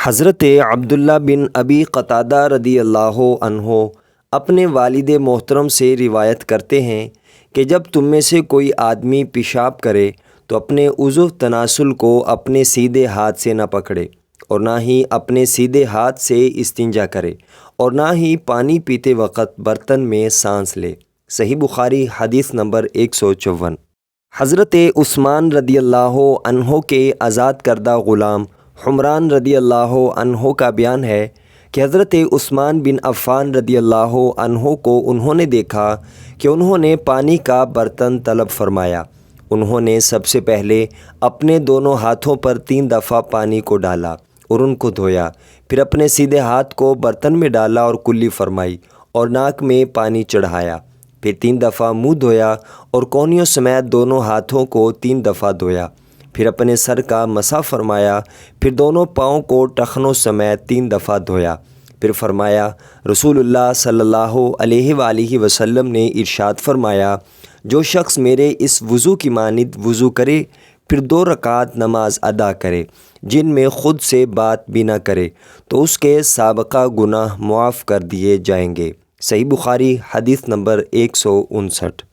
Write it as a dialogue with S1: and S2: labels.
S1: حضرت عبداللہ بن ابی قتادہ رضی اللہ عنہ اپنے والد محترم سے روایت کرتے ہیں کہ جب تم میں سے کوئی آدمی پیشاب کرے تو اپنے عضو تناسل کو اپنے سیدھے ہاتھ سے نہ پکڑے اور نہ ہی اپنے سیدھے ہاتھ سے استنجا کرے اور نہ ہی پانی پیتے وقت برتن میں سانس لے۔ صحیح بخاری حدیث نمبر 154۔ حضرت عثمان رضی اللہ عنہ کے آزاد کردہ غلام حمران رضی اللہ عنہ کا بیان ہے کہ حضرت عثمان بن عفان رضی اللہ عنہ کو انہوں نے دیکھا کہ انہوں نے پانی کا برتن طلب فرمایا۔ انہوں نے سب سے پہلے اپنے دونوں ہاتھوں پر 3 دفعہ پانی کو ڈالا اور ان کو دھویا، پھر اپنے سیدھے ہاتھ کو برتن میں ڈالا اور کلی فرمائی اور ناک میں پانی چڑھایا، پھر 3 دفعہ منہ دھویا اور کونیوں سمیت دونوں ہاتھوں کو 3 دفعہ دھویا، پھر اپنے سر کا مسح فرمایا، پھر دونوں پاؤں کو ٹخنوں سمیت 3 دفعہ دھویا، پھر فرمایا رسول اللہ صلی اللہ علیہ وآلہ وسلم نے ارشاد فرمایا، جو شخص میرے اس وضو کی مانند وضو کرے پھر 2 رکعت نماز ادا کرے جن میں خود سے بات بھی نہ کرے تو اس کے سابقہ گناہ معاف کر دیے جائیں گے۔ صحیح بخاری حدیث نمبر 159۔